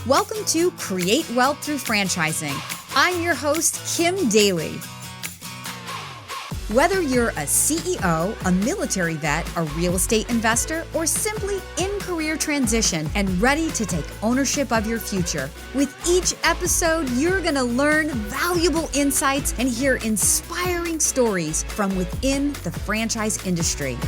Welcome to Create Wealth Through Franchising. I'm your host, Kim Daly. Whether you're a CEO, a military vet, a real estate investor, or simply in career transition and ready to take ownership of your future, with each episode, you're going to learn valuable insights and hear inspiring stories from within the franchise industry.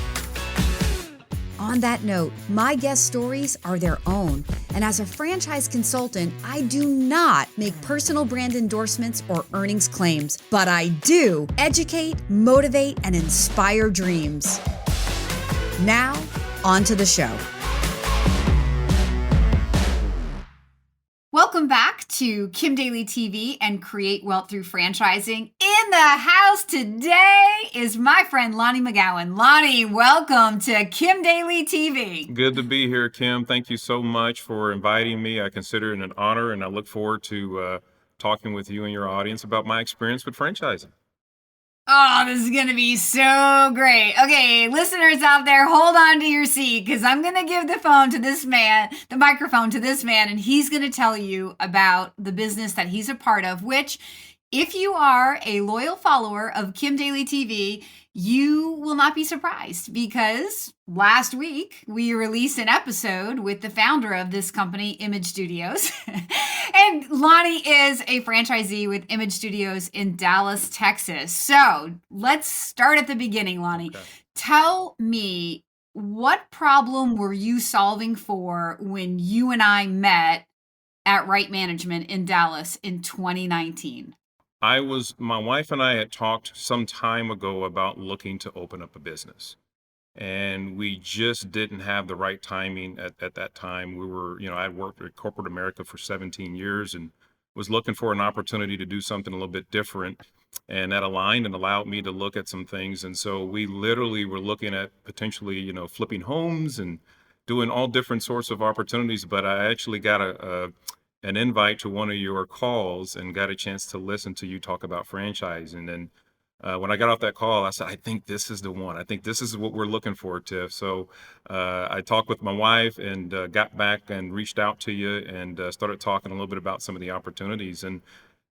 On that note, my guest stories are their own, and as a franchise consultant, I do not make personal brand endorsements or earnings claims, but I do educate, motivate, and inspire dreams. Now, on to the show. Welcome back to Kim Daly TV and Create Wealth Through Franchising. In the house today is my friend Lonnie McGowen. Lonnie, welcome to Kim Daly TV. Good to be here, Kim. Thank you so much for inviting me. I consider it an honor, and I look forward to talking with you and your audience about my experience with franchising. Oh, this is going to be so great. Okay, listeners out there, hold on to your seat because I'm going to give the microphone to this man, and he's going to tell you about the business that he's a part of, which, if you are a loyal follower of Kim Daly TV, you will not be surprised because last week we released an episode with the founder of this company, Image Studios. And Lonnie is a franchisee with Image Studios in Dallas, Texas. So let's start at the beginning, Lonnie. Okay. Tell me, what problem were you solving for when you and I met at Right Management in Dallas in 2019? My wife and I had talked some time ago about looking to open up a business. And we just didn't have the right timing at that time. I'd worked at corporate America for 17 years and was looking for an opportunity to do something a little bit different. And that aligned and allowed me to look at some things. And so we literally were looking at potentially, flipping homes and doing all different sorts of opportunities. But I actually got an invite to one of your calls and got a chance to listen to you talk about franchising. And when I got off that call, I said, I think this is the one. I think this is what we're looking for, Tiff. So I talked with my wife and got back and reached out to you and started talking a little bit about some of the opportunities. And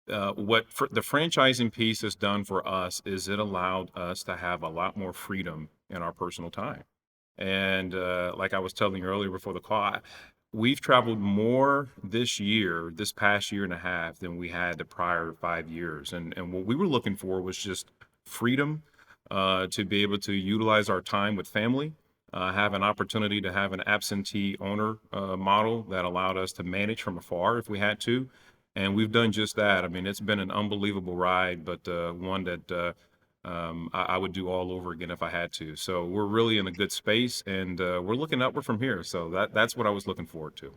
what the franchising piece has done for us is it allowed us to have a lot more freedom in our personal time. And like I was telling you earlier before the call, we've traveled more this past year and a half, than we had the prior 5 years. And what we were looking for was just freedom to be able to utilize our time with family, have an opportunity to have an absentee owner model that allowed us to manage from afar if we had to. And we've done just that. I mean, it's been an unbelievable ride, but one that I would do all over again if I had to. So we're really in a good space, and we're looking upward from here. So that's what I was looking forward to.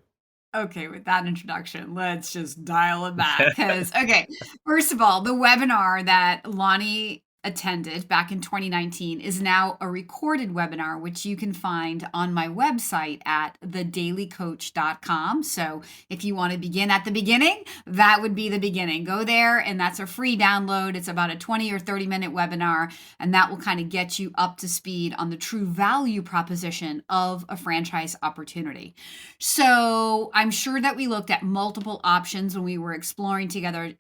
Okay, with that introduction, let's just dial it back. Because, okay, first of all, the webinar that Lonnie attended back in 2019 is now a recorded webinar, which you can find on my website at thedalycoach.com. So if you want to begin at the beginning, that would be the beginning. Go there, and that's a free download. It's about a 20 or 30-minute webinar, and that will kind of get you up to speed on the true value proposition of a franchise opportunity. So I'm sure that we looked at multiple options when we were exploring together,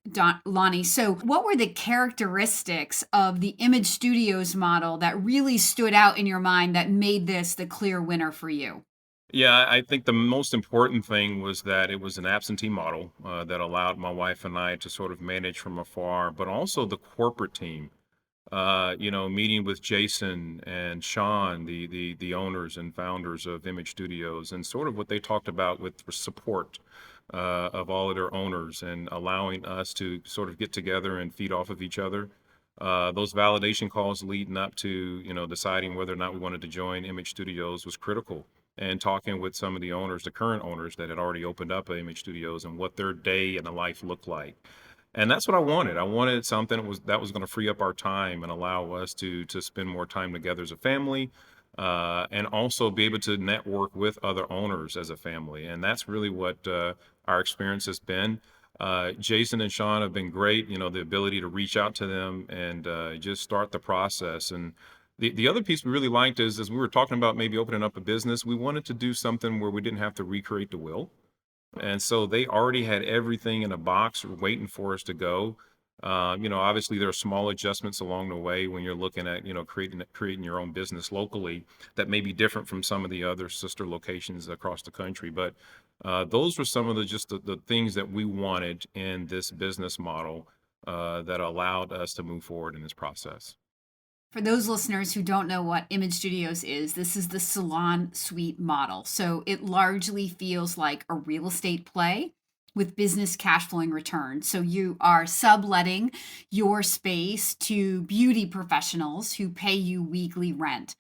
Lonnie. So what were the characteristics of the Image Studios model that really stood out in your mind that made this the clear winner for you? Yeah, I think the most important thing was that it was an absentee model that allowed my wife and I to sort of manage from afar, but also the corporate team. Meeting with Jason and Sean, the owners and founders of Image Studios, and sort of what they talked about with support of all of their owners and allowing us to sort of get together and feed off of each other. Those validation calls leading up to, deciding whether or not we wanted to join Image Studios was critical. And talking with some of the owners, the current owners that had already opened up Image Studios, and what their day and the life looked like. And that's what I wanted. I wanted something that was going to free up our time and allow us to spend more time together as a family, and also be able to network with other owners as a family. And that's really what our experience has been. Jason and Sean have been great, the ability to reach out to them and just start the process. And the other piece we really liked is, as we were talking about maybe opening up a business, we wanted to do something where we didn't have to recreate the wheel. And so they already had everything in a box waiting for us to go. Obviously there are small adjustments along the way when you're looking at, creating your own business locally that may be different from some of the other sister locations across the country. But those were some of the things that we wanted in this business model that allowed us to move forward in this process. For those listeners who don't know what Image Studios is, this is the salon suite model. So it largely feels like a real estate play with business cash flowing returns. So you are subletting your space to beauty professionals who pay you weekly rent.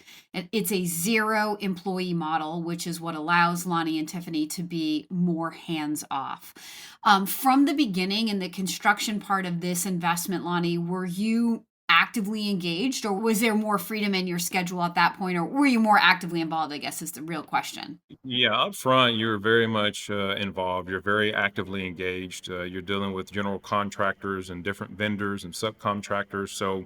It's a zero employee model, which is what allows Lonnie and Tiffany to be more hands off. From the beginning in the construction part of this investment, Lonnie, were you actively engaged, or was there more freedom in your schedule at that point, or were you more actively involved, I guess is the real question. Yeah, up front, you're very much involved. You're very actively engaged. You're dealing with general contractors and different vendors and subcontractors. So,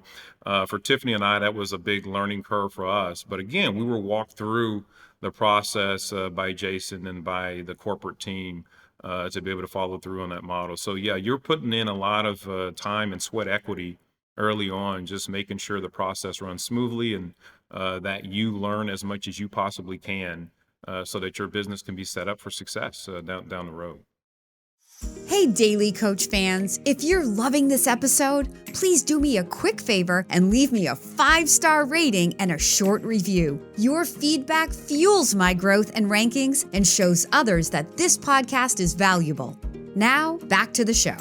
for Tiffany and I, that was a big learning curve for us. But again, we were walked through the process by Jason and by the corporate team to be able to follow through on that model. So, yeah, you're putting in a lot of time and sweat equity early on, just making sure the process runs smoothly and that you learn as much as you possibly can so that your business can be set up for success down the road. Hey, Daly Coach fans, if you're loving this episode, please do me a quick favor and leave me a 5-star rating and a short review. Your feedback fuels my growth and rankings and shows others that this podcast is valuable. Now, back to the show.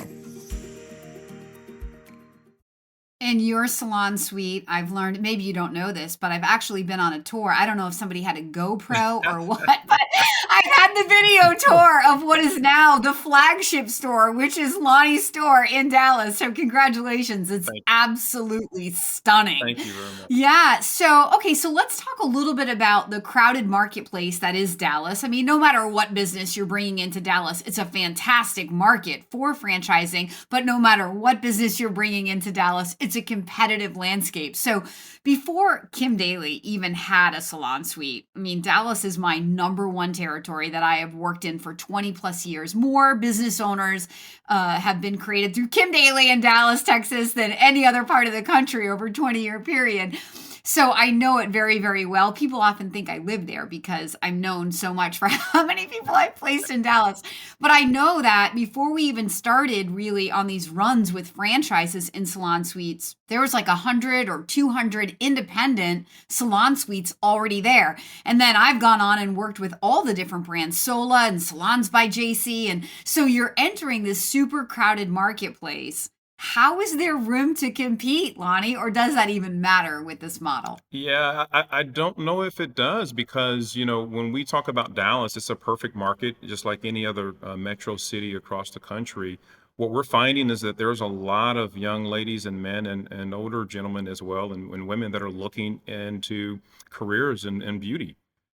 In your salon suite, I've learned, maybe you don't know this, but I've actually been on a tour. I don't know if somebody had a GoPro or what, but I had the video tour of what is now the flagship store, which is Lonnie's store in Dallas. So congratulations. It's Thank you. absolutely stunning. Thank you very much. Yeah. So, okay. So let's talk a little bit about the crowded marketplace that is Dallas. I mean, no matter what business you're bringing into Dallas, it's a fantastic market for franchising, but no matter what business you're bringing into Dallas, it's a competitive landscape. So before Kim Daly even had a salon suite, I mean, Dallas is my number one territory that I have worked in for 20 plus years. More business owners have been created through Kim Daly in Dallas, Texas than any other part of the country over a 20-year period. So I know it very, very well. People often think I live there because I'm known so much for how many people I've placed in Dallas. But I know that before we even started really on these runs with franchises in salon suites, there was like 100 or 200 independent salon suites already there. And then I've gone on and worked with all the different brands, Sola and Salons by JC. And so you're entering this super crowded marketplace. How is there room to compete, Lonnie, or does that even matter with this model? Yeah, I don't know if it does because, when we talk about Dallas, it's a perfect market, just like any other metro city across the country. What we're finding is that there's a lot of young ladies and men and older gentlemen as well, and women that are looking into careers in beauty.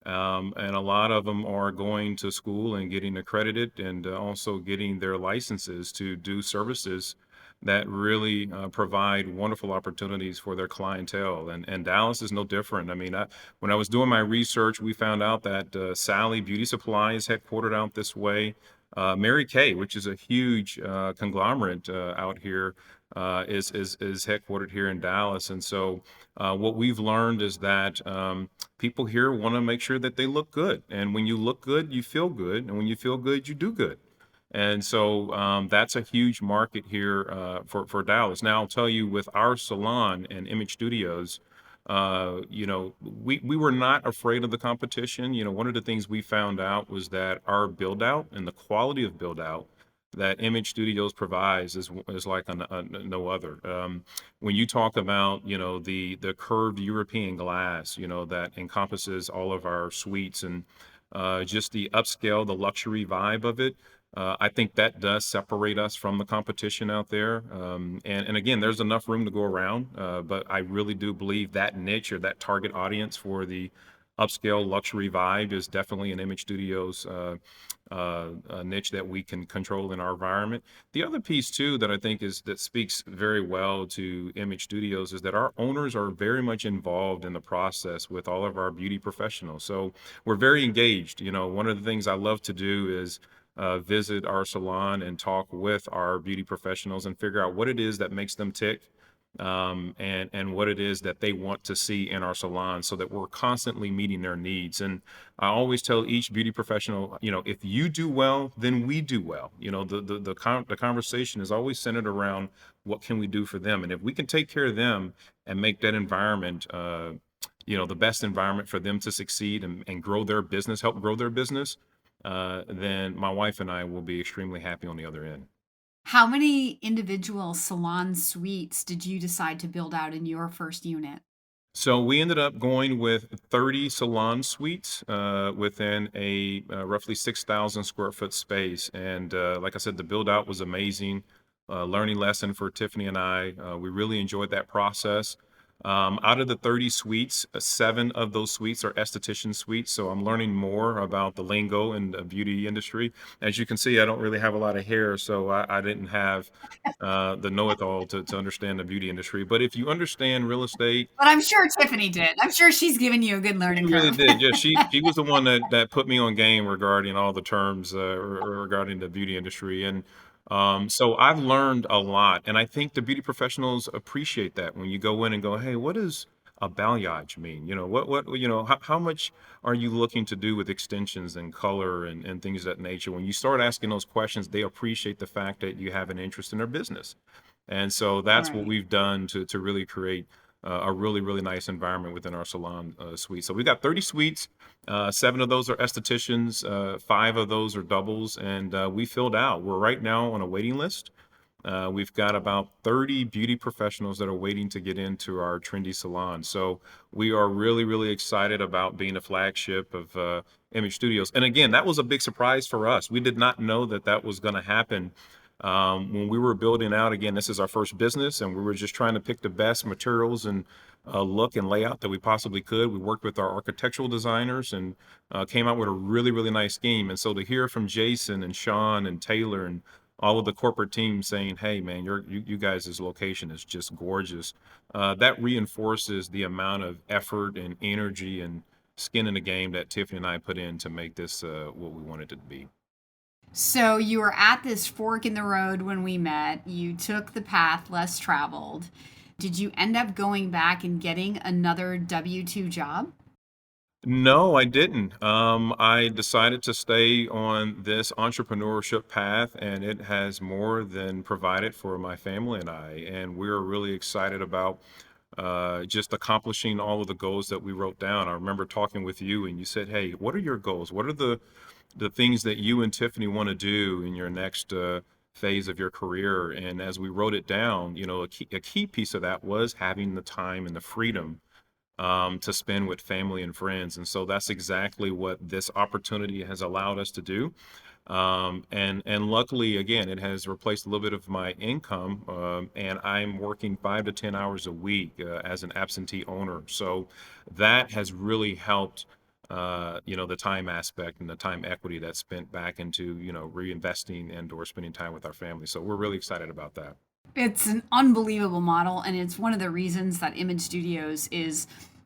And a lot of them are going to school and getting accredited and also getting their licenses to do services that really provide wonderful opportunities for their clientele. And Dallas is no different. I mean, when I was doing my research, we found out that Sally Beauty Supply is headquartered out this way. Mary Kay, which is a huge conglomerate out here, is headquartered here in Dallas. And so what we've learned is that people here want to make sure that they look good. And when you look good, you feel good. And when you feel good, you do good. And so that's a huge market here for Dallas. Now, I'll tell you, with our salon and Image Studios, we were not afraid of the competition. One of the things we found out was that our build out and the quality of build out that Image Studios provides is like no other. When you talk about, the curved European glass, that encompasses all of our suites and just the upscale, the luxury vibe of it. I think that does separate us from the competition out there. And again, there's enough room to go around, but I really do believe that niche or that target audience for the upscale luxury vibe is definitely an Image Studios niche that we can control in our environment. The other piece too that I think that speaks very well to Image Studios is that our owners are very much involved in the process with all of our beauty professionals. So we're very engaged. One of the things I love to do is visit our salon and talk with our beauty professionals and figure out what it is that makes them tick, and what it is that they want to see in our salon, so that we're constantly meeting their needs. And I always tell each beauty professional, if you do well, then we do well. The conversation is always centered around what can we do for them, and if we can take care of them and make that environment, the best environment for them to succeed and grow their business, help grow their business, then my wife and I will be extremely happy on the other end. How many individual salon suites did you decide to build out in your first unit? So we ended up going with 30 salon suites within a roughly 6,000 square foot space. And like I said, the build out was amazing. Learning lesson for Tiffany and I. We really enjoyed that process. Out of the 30 suites, 7 of those suites are esthetician suites. So I'm learning more about the lingo in the beauty industry. As you can see, I don't really have a lot of hair, so I didn't have the know-it-all to understand the beauty industry. But if you understand real estate, But I'm sure Tiffany did. I'm sure she's given you a good she learning really curve. did. Yeah, she was the one that put me on game regarding all the terms regarding the beauty industry. And so I've learned a lot, and I think the beauty professionals appreciate that when you go in and go, "Hey, what does a balayage mean? How much are you looking to do with extensions and color and things of that nature?" When you start asking those questions, they appreciate the fact that you have an interest in their business. And so that's what Right. we've done to really create a really, really nice environment within our salon suite. So we've got 30 suites. 7 of those are estheticians, 5 of those are doubles, and we filled out. We're right now on a waiting list. We've got about 30 beauty professionals that are waiting to get into our trendy salon. So we are really, really excited about being a flagship of Image Studios. And again, that was a big surprise for us. We did not know that that was going to happen. When we were building out, again, this is our first business, and we were just trying to pick the best materials and look and layout that we possibly could. We worked with our architectural designers and came out with a really, really nice scheme. And so to hear from Jason and Sean and Taylor and all of the corporate team saying, "Hey, man, you guys' location is just gorgeous," that reinforces the amount of effort and energy and skin in the game that Tiffany and I put in to make this what we wanted it to be. So you were at this fork in the road when we met. You took the path less traveled. Did you end up going back and getting another W-2 job? No, I didn't. I decided to stay on this entrepreneurship path, and it has more than provided for my family and I. And we're really excited about just accomplishing all of the goals that we wrote down. I remember talking with you, and you said, "Hey, what are your goals? What are the things that you and Tiffany want to do in your next phase of your career?" And as we wrote it down, a key piece of that was having the time and the freedom to spend with family and friends. And so that's exactly what this opportunity has allowed us to do. And luckily, again, it has replaced a little bit of my income, and I'm working 5 to 10 hours a week as an absentee owner. So that has really helped. The time aspect and the time equity that's spent back into, reinvesting and or spending time with our family. So we're really excited about that. It's an unbelievable model, and it's one of the reasons that Image Studios is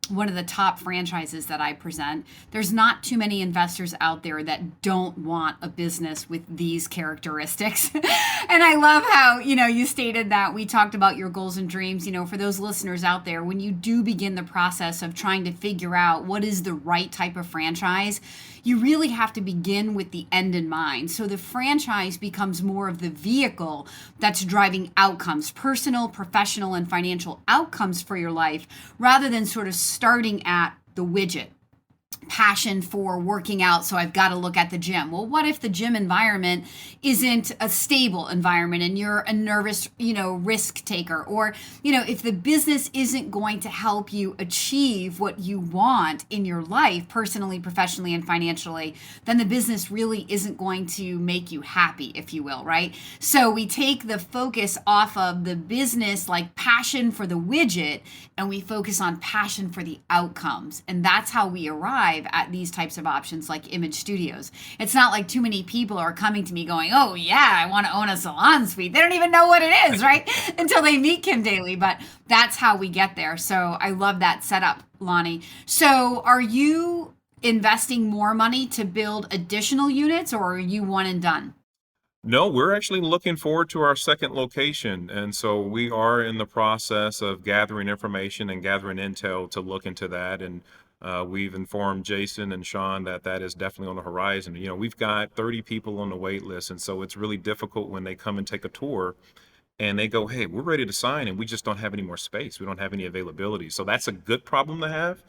one of the top franchises that I present. There's not too many investors out there that don't want a business with these characteristics. And I love how, you stated that we talked about your goals and dreams. For those listeners out there, when you do begin the process of trying to figure out what is the right type of franchise, you really have to begin with the end in mind. So the franchise becomes more of the vehicle that's driving outcomes, personal, professional, and financial outcomes for your life, rather than sort of starting at the widget. Passion for working out, so I've got to look at the gym. Well, what if the gym environment isn't a stable environment and you're a nervous, risk taker? Or, if the business isn't going to help you achieve what you want in your life, personally, professionally, and financially, then the business really isn't going to make you happy, if you will, right? So we take the focus off of the business, like passion for the widget, and we focus on passion for the outcomes. And that's how we arrive at these types of options like Image Studios. It's not like too many people are coming to me going, "Oh yeah, I want to own a salon suite." They don't even know what it is, right? Until they meet Kim Daly. But that's how we get there. So I love that setup, Lonnie. So are you investing more money to build additional units, or are you one and done? No, we're actually looking forward to our second location. And so we are in the process of gathering information and gathering intel to look into that. And we've informed Jason and Sean that that is definitely on the horizon. We've got 30 people on the wait list. And so it's really difficult when they come and take a tour and they go, hey, we're ready to sign and we just don't have any more space. We don't have any availability. So that's a good problem to have.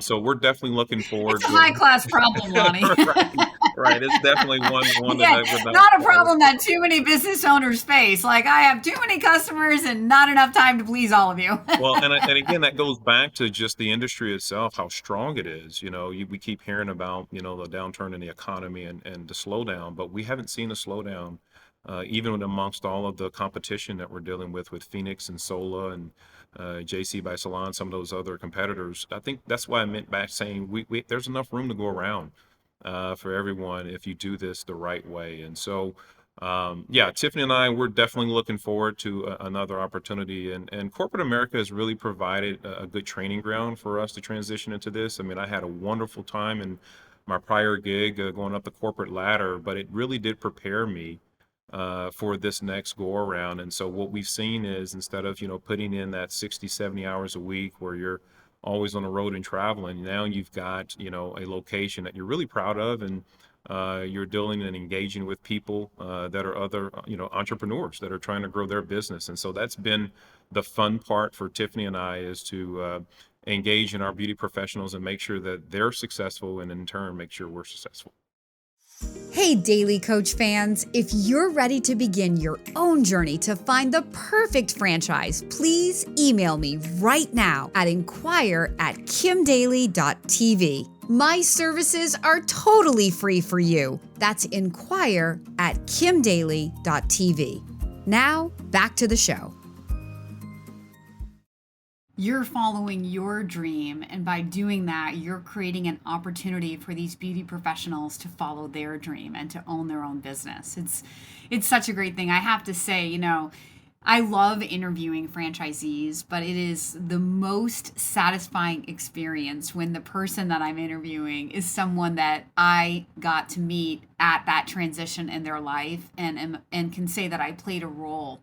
So we're definitely looking It's forward a to. high class problem, Lonnie. Right, right. It's definitely one that Yeah, I would not not a follow. problem that too many business owners face. Like, I have too many customers and not enough time to please all of you. Well, and again, that goes back to just the industry itself, how strong it is. We keep hearing about, the downturn in the economy and the slowdown, but we haven't seen a slowdown, even amongst all of the competition that we're dealing with Phoenix and Sola and JC by Salon, some of those other competitors. I think that's why I meant back saying there's enough room to go around for everyone if you do this the right way. And so, yeah, Tiffany and I, we're definitely looking forward to another opportunity. And corporate America has really provided a good training ground for us to transition into this. I mean, I had a wonderful time in my prior gig going up the corporate ladder, but it really did prepare me for this next go around. And so what we've seen is instead of, putting in that 60, 70 hours a week where you're always on the road and traveling, now you've got, a location that you're really proud of and you're dealing and engaging with people that are other, entrepreneurs that are trying to grow their business. And so that's been the fun part for Tiffany and I is to engage in our beauty professionals and make sure that they're successful and in turn make sure we're successful. Hey, Daly Coach fans, if you're ready to begin your own journey to find the perfect franchise, please email me right now at inquire@kimdaly.tv. My services are totally free for you. That's inquire@kimdaly.tv. Now, back to the show. You're following your dream, and by doing that, you're creating an opportunity for these beauty professionals to follow their dream and to own their own business. It's such a great thing. I have to say, I love interviewing franchisees, but it is the most satisfying experience when the person that I'm interviewing is someone that I got to meet at that transition in their life and can say that I played a role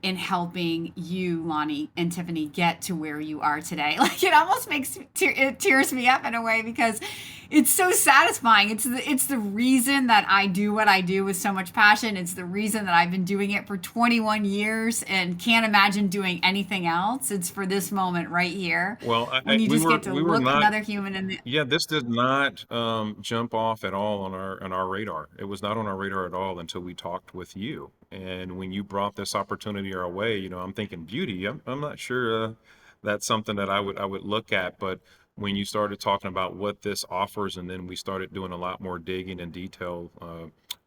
in helping you, Lonnie and Tiffany, get to where you are today. Like, it almost makes it tears me up in a way because it's so satisfying. It's the reason that I do what I do with so much passion. It's the reason that I've been doing it for 21 years and can't imagine doing anything else. It's for this moment right here Well, when you we just were get to we were look not. another human in the. Yeah, this did not jump off at all on our radar. It was not on our radar at all until we talked with you. And when you brought this opportunity our way, I'm thinking beauty. I'm not sure that's something that I would look at. But when you started talking about what this offers, and then we started doing a lot more digging and detail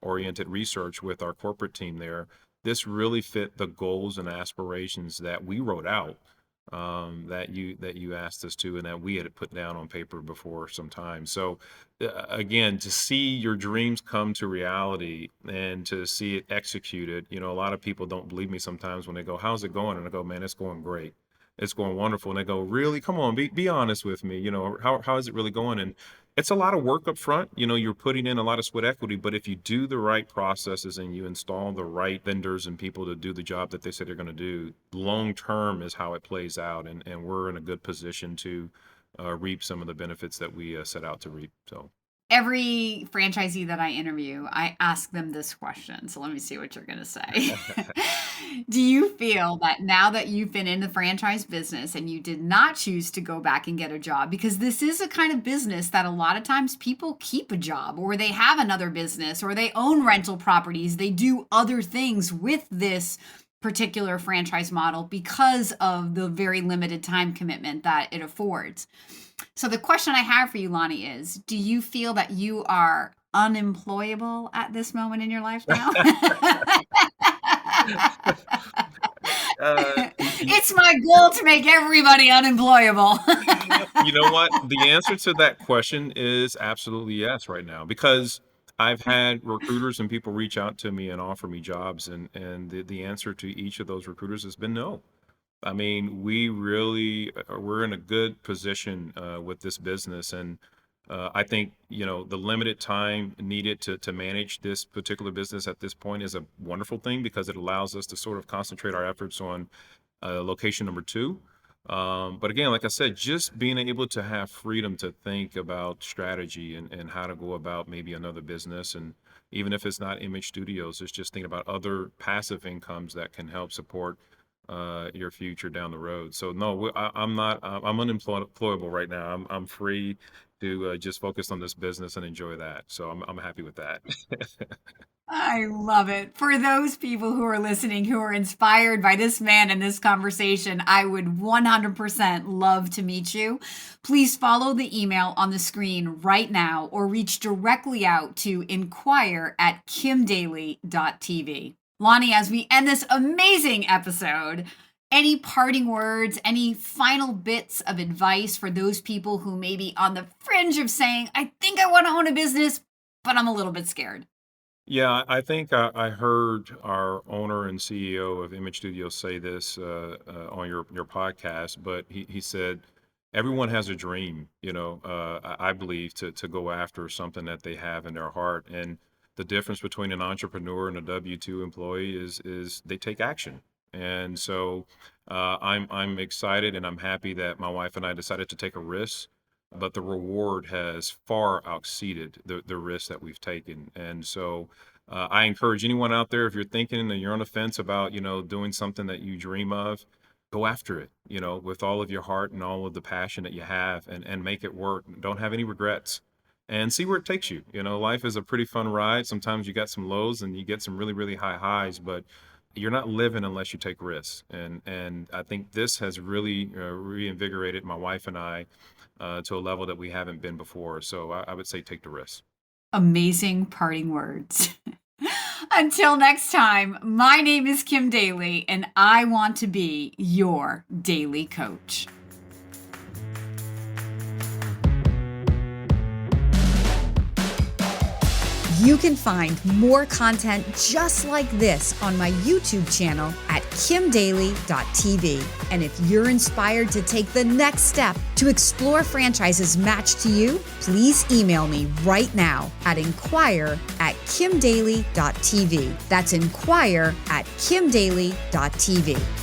oriented research with our corporate team there, this really fit the goals and aspirations that we wrote out that you asked us to and that we had put down on paper before some time. So again, to see your dreams come to reality and to see it executed, a lot of people don't believe me sometimes when they go, how's it going? And I go, man, it's going great. It's going wonderful. And they go, really? Come on, be honest with me. How is it really going? And it's a lot of work up front. You're putting in a lot of sweat equity, but if you do the right processes and you install the right vendors and people to do the job that they said they're going to do, long term is how it plays out. And we're in a good position to reap some of the benefits that we set out to reap. So. Every franchisee that I interview, I ask them this question. So let me see what you're going to say. Do you feel that now that you've been in the franchise business and you did not choose to go back and get a job, because this is a kind of business that a lot of times people keep a job or they have another business or they own rental properties, they do other things with this particular franchise model because of the very limited time commitment that it affords. So the question I have for you, Lonnie, is, do you feel that you are unemployable at this moment in your life now? It's my goal to make everybody unemployable. You know what? The answer to that question is absolutely yes right now, because I've had recruiters and people reach out to me and offer me jobs, and the answer to each of those recruiters has been no. I mean, we're in a good position with this business, and I think, the limited time needed to manage this particular business at this point is a wonderful thing because it allows us to sort of concentrate our efforts on location number two. But again, like I said, just being able to have freedom to think about strategy and how to go about maybe another business. And even if it's not Image Studios, it's just thinking about other passive incomes that can help support your future down the road. So no, I'm not, I'm unemployable right now. I'm free to just focus on this business and enjoy that. So I'm happy with that. I love it. For those people who are listening who are inspired by this man and this conversation, I would 100% love to meet you. Please follow the email on the screen right now or reach directly out to inquire@kimdaly.tv. Lonnie, as we end this amazing episode, any parting words, any final bits of advice for those people who may be on the fringe of saying, I think I want to own a business, but I'm a little bit scared? Yeah, I think I heard our owner and CEO of Image Studios say this on your podcast, but he said everyone has a dream, I believe to go after something that they have in their heart. And the difference between an entrepreneur and a W-2 employee is they take action. And so I'm excited and I'm happy that my wife and I decided to take a risk, but the reward has far exceeded the risk that we've taken. And so I encourage anyone out there, if you're thinking and you're on the fence about, doing something that you dream of, go after it, with all of your heart and all of the passion that you have and make it work. Don't have any regrets and see where it takes you. Life is a pretty fun ride. Sometimes you got some lows and you get some really, really high highs, but you're not living unless you take risks. And I think this has really reinvigorated my wife and I to a level that we haven't been before. So I would say take the risk. Amazing parting words. Until next time, my name is Kim Daly, and I want to be your daily coach. You can find more content just like this on my YouTube channel at kimdaly.tv. And if you're inspired to take the next step to explore franchises matched to you, please email me right now at inquire@kimdaly.tv. That's inquire@kimdaly.tv.